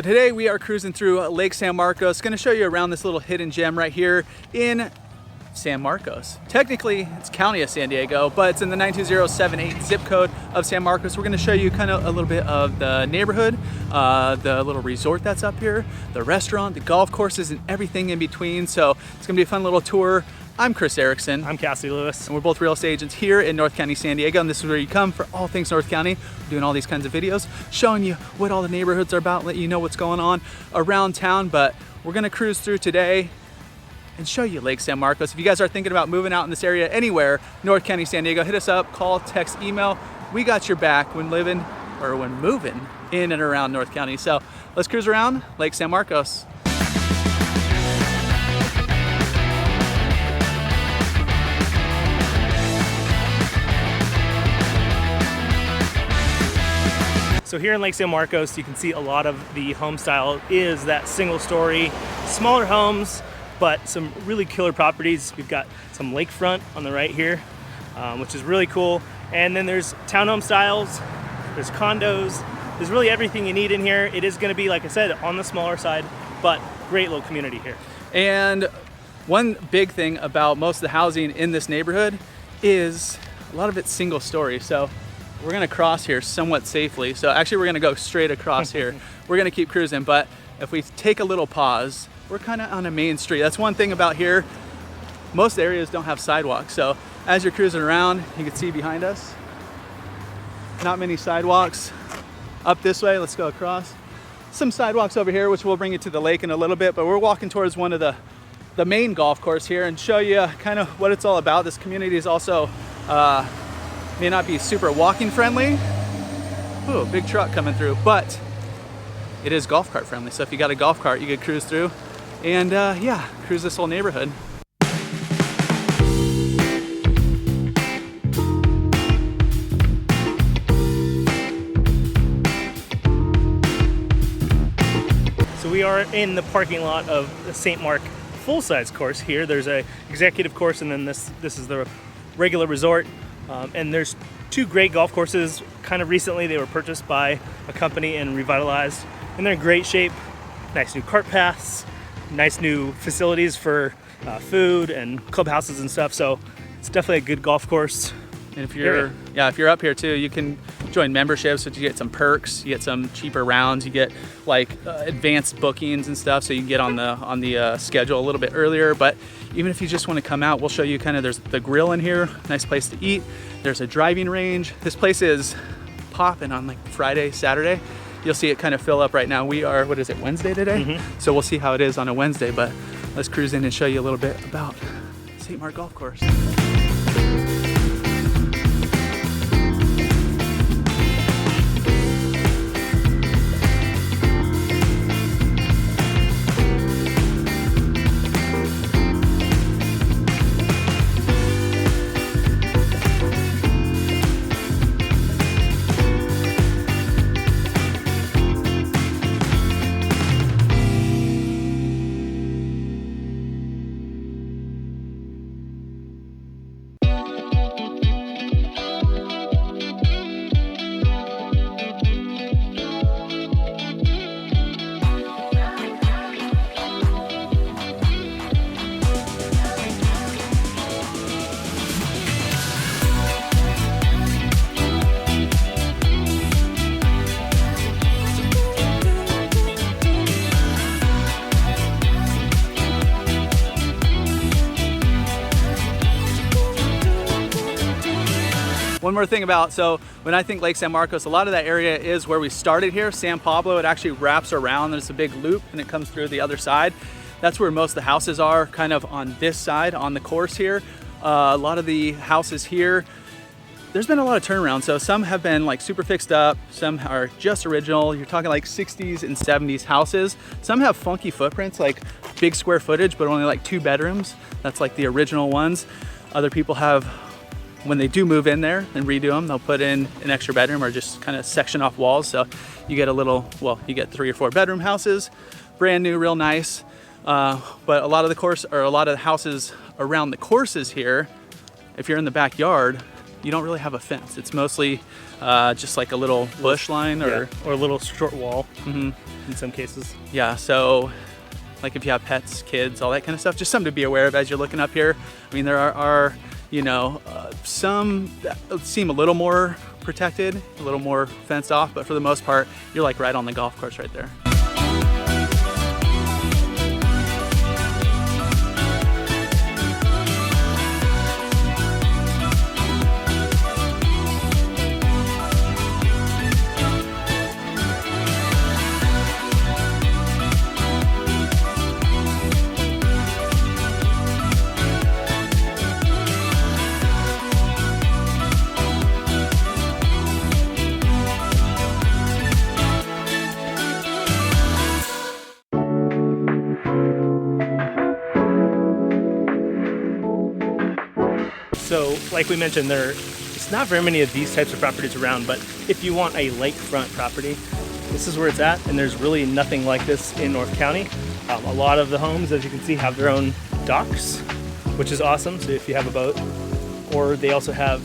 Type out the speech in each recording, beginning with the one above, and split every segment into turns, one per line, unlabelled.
So today we are cruising through Lake San Marcos. Going to show you around this little hidden gem right here in San Marcos. Technically, it's County of San Diego, but it's in the 92078 zip code of San Marcos. We're going to show you kind of a little bit of the neighborhood, the little resort that's up here, the restaurant, the golf courses, and everything in between. So it's going to be a fun little tour. I'm Chris Erickson.
I'm Cassidy Lewis.
And we're both real estate agents here in North County, San Diego. And this is where you come for all things North County. We're doing all these kinds of videos, showing you what all the neighborhoods are about, let you know what's going on around town. But we're going to cruise through today and show you Lake San Marcos. If you guys are thinking about moving out in this area anywhere, North County, San Diego, hit us up, call, text, email. We got your back when living or when moving in and around North County. So let's cruise around Lake San Marcos.
So here in Lake San Marcos, you can see a lot of the home style is that single story, smaller homes, but some really killer properties. We've got some lakefront on the right here, which is really cool. And then there's townhome styles, there's condos, there's really everything you need in here. It is gonna be, like I said, on the smaller side, but great little community here.
And one big thing about most of the housing in this neighborhood is a lot of it's single story. So we're gonna cross here somewhat safely. So actually we're gonna go straight across here. We're gonna keep cruising, but if we take a little pause, we're kind of on a main street. That's one thing about here. Most areas don't have sidewalks. So as you're cruising around, you can see behind us, not many sidewalks. Up this way, let's go across. Some sidewalks over here, which will bring you to the lake in a little bit, but we're walking towards one of the main golf course here and show you kind of what it's all about. This community is also, may not be super walking friendly. Ooh, big truck coming through, but it is golf cart friendly. So if you got a golf cart, you could cruise through and yeah, cruise this whole neighborhood.
So we are in the parking lot of the St. Mark full-size course here. There's a executive course and then this is the regular resort. And there's two great golf courses. Kind of recently they were purchased by a company and revitalized, and they're in great shape. Nice new cart paths, nice new facilities for food and clubhouses and stuff. So it's definitely a good golf course.
And if you're up here too, you can join memberships, so you get some perks, you get some cheaper rounds, you get like advanced bookings and stuff, so you can get on the schedule a little bit earlier. But even if you just want to come out, we'll show you kind of, there's the grill in here, nice place to eat. There's a driving range. This place is popping on like Friday, Saturday. You'll see it kind of fill up right now. We are, what is it, Wednesday today? Mm-hmm. So we'll see how it is on a Wednesday, but let's cruise in and show you a little bit about St. Mark Golf Course. One more thing about, so when I think Lake San Marcos, a lot of that area is where we started here, San Pablo. It actually wraps around, there's a big loop and it comes through the other side. That's where most of the houses are, kind of on this side, on the course here. A lot of the houses here, there's been a lot of turnaround. So some have been like super fixed up, some are just original. You're talking like 60s and 70s houses. Some have funky footprints, like big square footage, but only like 2 bedrooms. That's like the original ones. Other people have, when they do move in there and redo them, they'll put in an extra bedroom or just kind of section off walls. So you get a little, well, you get 3 or 4 bedroom houses, brand new, real nice. But a lot of the houses around the courses here, if you're in the backyard, you don't really have a fence. It's mostly just like a little bush line or
a little short wall in some cases.
Yeah, so like if you have pets, kids, all that kind of stuff, just something to be aware of as you're looking up here. I mean, there are you know, some that seem a little more protected, a little more fenced off, but for the most part, you're like right on the golf course right there.
So, like we mentioned, there's not very many of these types of properties around, but if you want a lakefront property, this is where it's at, and there's really nothing like this in North County. A lot of the homes, as you can see, have their own docks, which is awesome, so if you have a boat, or they also have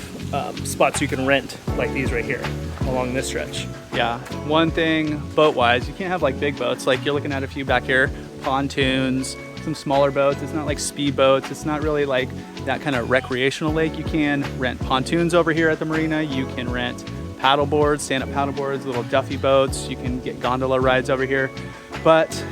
spots you can rent, like these right here, along this stretch.
Yeah, one thing boat-wise, you can't have like big boats, like you're looking at a few back here, pontoons, some smaller boats. It's not like speed boats. It's not really like that kind of recreational lake. You can rent pontoons over here at the marina. You can rent paddle boards, stand-up paddle boards, little Duffy boats. You can get gondola rides over here, but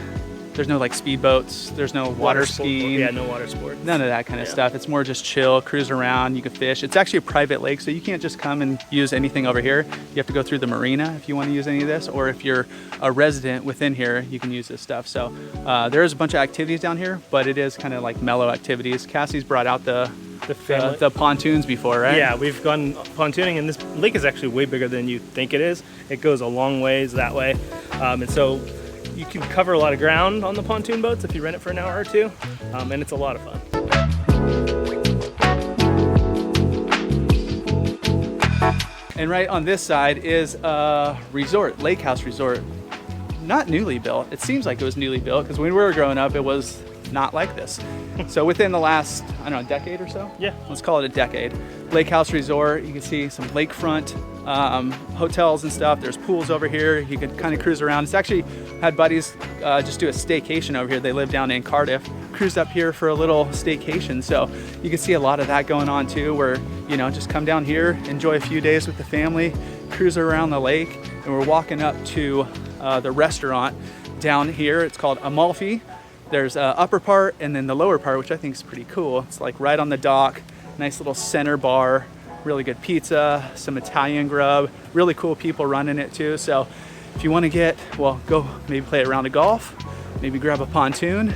there's no like speed boats. There's no water skiing.
Yeah, no water sports.
None of that kind of stuff. It's more just chill, cruise around. You can fish. It's actually a private lake, so you can't just come and use anything over here. You have to go through the marina if you want to use any of this, or if you're a resident within here, you can use this stuff. So there's a bunch of activities down here, but it is kind of like mellow activities. Cassie's brought out the pontoons before, right?
Yeah, we've gone pontooning, and this lake is actually way bigger than you think it is. It goes a long ways that way, and so you can cover a lot of ground on the pontoon boats if you rent it for an hour or two, and it's a lot of fun.
And right on this side is a resort, lake house resort. Not newly built. It seems like it was newly built because when we were growing up, it was not like this. So within the last, I don't know, decade or so?
Yeah.
Let's call it a decade. Lake house resort, you can see some lakefront hotels and stuff. There's pools over here. You can kind of cruise around. It's actually had buddies just do a staycation over here. They live down in Cardiff, cruised up here for a little staycation. So you can see a lot of that going on too, where, you know, just come down here, enjoy a few days with the family, cruise around the lake. And we're walking up to the restaurant down here. It's called Amalfi. There's upper part and then the lower part, which I think is pretty cool. It's like right on the dock, nice little center bar, really good pizza, some Italian grub, really cool people running it too. So if you want to get, well, go maybe play a round of golf, maybe grab a pontoon,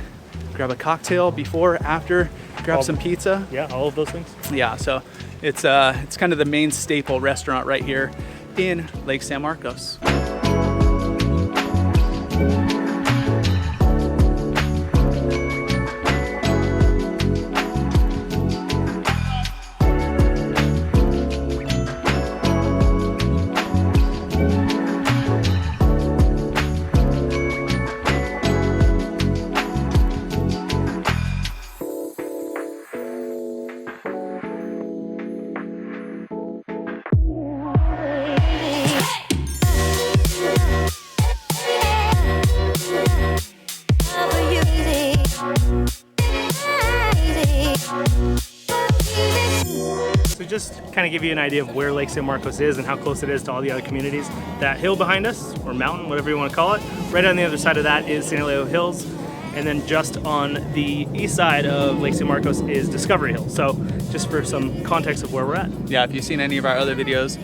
grab a cocktail before, after, grab some pizza.
Yeah, all of those things.
Yeah, so it's kind of the main staple restaurant right here in Lake San Marcos.
Just kind of give you an idea of where Lake San Marcos is and how close it is to all the other communities. That hill behind us, or mountain, whatever you want to call it, right on the other side of that is San Elijo Hills, and then just on the east side of Lake San Marcos is Discovery Hill. So just for some context of where we're at.
Yeah, if you've seen any of our other videos.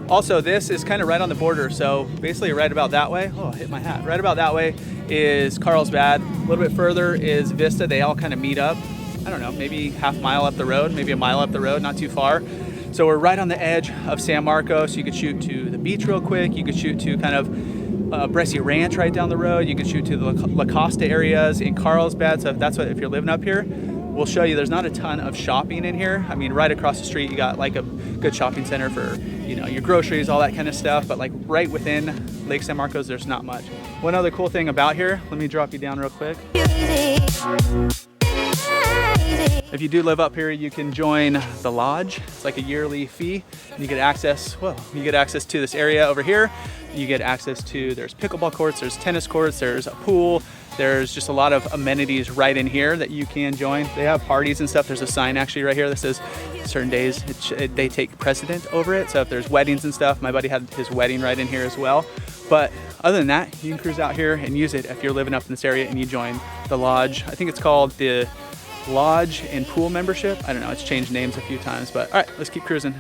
Also, this is kind of right on the border, so basically right about that way, oh, I hit my hat. Right about that way is Carlsbad. A little bit further is Vista. They all kind of meet up. I don't know, maybe half mile up the road, maybe a mile up the road, not too far. So we're right on the edge of San Marcos. You could shoot to the beach real quick. You could shoot to kind of Brescia Ranch right down the road. You could shoot to the La Costa areas in Carlsbad. So if you're living up here, we'll show you there's not a ton of shopping in here. I mean, right across the street, you got like a good shopping center for, you know, your groceries, all that kind of stuff. But like right within Lake San Marcos, there's not much. One other cool thing about here, let me drop you down real quick. If you do live up here, you can join the lodge. It's like a yearly fee. You get access, to this area over here. You get access to, there's pickleball courts, there's tennis courts, there's a pool. There's just a lot of amenities right in here that you can join. They have parties and stuff. There's a sign actually right here that says certain days they take precedent over it. So if there's weddings and stuff, my buddy had his wedding right in here as well. But other than that, you can cruise out here and use it if you're living up in this area and you join the lodge. I think it's called the Lodge and Pool membership. I don't know, it's changed names a few times, but all right, let's keep cruising.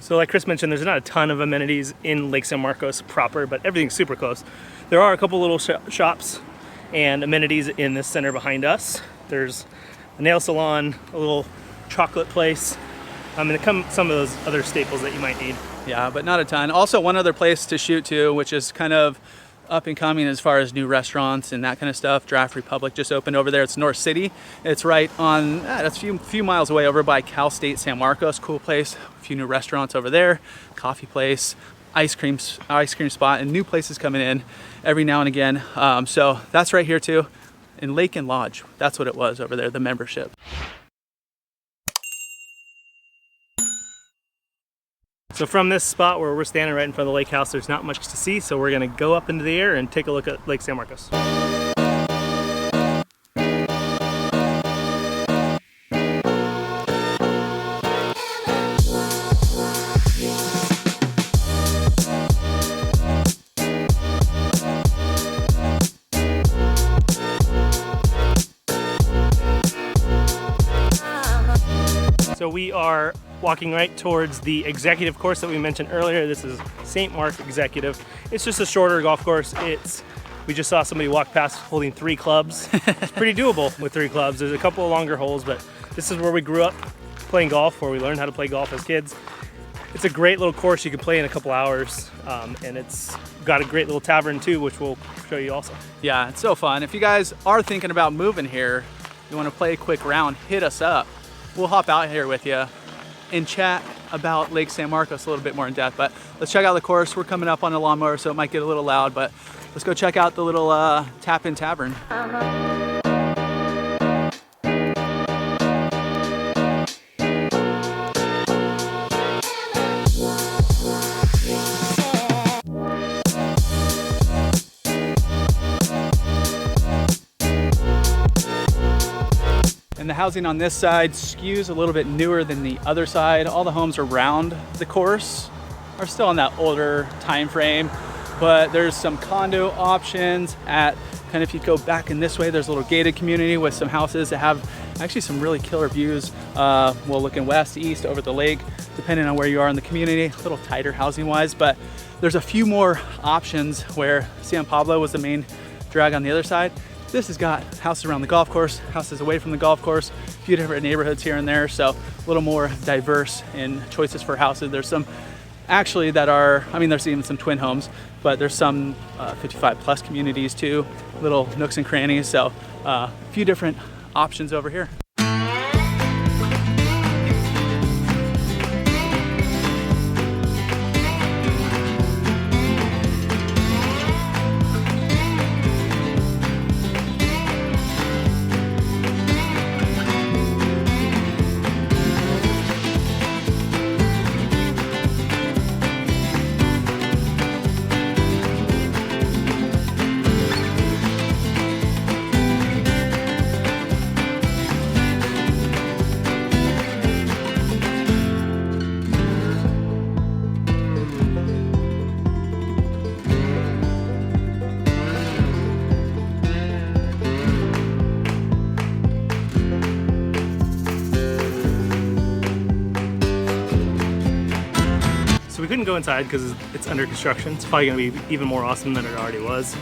So like Chris mentioned, there's not a ton of amenities in Lake San Marcos proper, but everything's super close. There are a couple little shops and amenities in this center behind us. There's a nail salon, a little chocolate place, and some of those other staples that you might need.
Yeah, but not a ton. Also, one other place to shoot to, which is kind of up and coming as far as new restaurants and that kind of stuff. Draft Republic just opened over there. It's North City. It's right on, that's a few miles away over by Cal State San Marcos. Cool place. A few new restaurants over there. Coffee place, ice cream spot, and new places coming in every now and again. So that's right here too. In Lake and Lodge. That's what it was over there, the membership.
So from this spot where we're standing right in front of the lake house, there's not much to see, so we're gonna go up into the air and take a look at Lake San Marcos. So we are walking right towards the executive course that we mentioned earlier. This is St. Mark Executive. It's just a shorter golf course. We just saw somebody walk past holding 3 clubs. It's pretty doable with 3 clubs. There's a couple of longer holes, but this is where we grew up playing golf, where we learned how to play golf as kids. It's a great little course you can play in a couple hours, and it's got a great little tavern too, which we'll show you also.
Yeah, it's so fun. If you guys are thinking about moving here, you want to play a quick round, hit us up. We'll hop out here with you and chat about Lake San Marcos a little bit more in depth. But let's check out the course. We're coming up on a lawnmower, so it might get a little loud, but let's go check out the little tap-in tavern. And the housing on this side skews a little bit newer than the other side. All the homes around the course are still in that older time frame, but there's some condo options at kind of, if you go back in this way, there's a little gated community with some houses that have actually some really killer views. Well, looking west, east, over the lake, depending on where you are in the community, a little tighter housing wise, but there's a few more options where San Pablo was the main drag on the other side. This has got houses around the golf course, houses away from the golf course, a few different neighborhoods here and there, so a little more diverse in choices for houses. There's some actually that are, I mean, there's even some twin homes, but there's some 55 plus communities too, little nooks and crannies, so a few different options over here. We couldn't go inside because it's under construction. It's probably going to be even more awesome than it already was.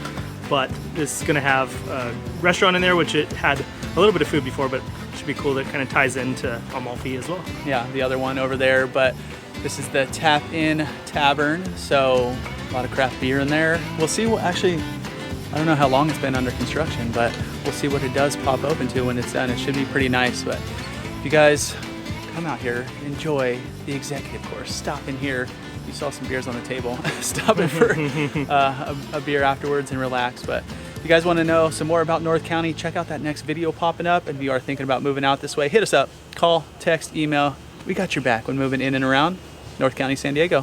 But this is going to have a restaurant in there, which it had a little bit of food before, but it should be cool that it kind of ties into Amalfi as well. Yeah, the other one over there, but this is the Tap-In Tavern, so a lot of craft beer in there. We'll see what, actually, I don't know how long it's been under construction, but we'll see what it does pop open to when it's done. It should be pretty nice. But if you guys come out here, enjoy the executive course. Stop in here. You saw some beers on the table. Stop in for a beer afterwards and relax. But if you guys want to know some more about North County, check out that next video popping up. And if you are thinking about moving out this way, hit us up. Call, text, email. We got your back when moving in and around North County, San Diego.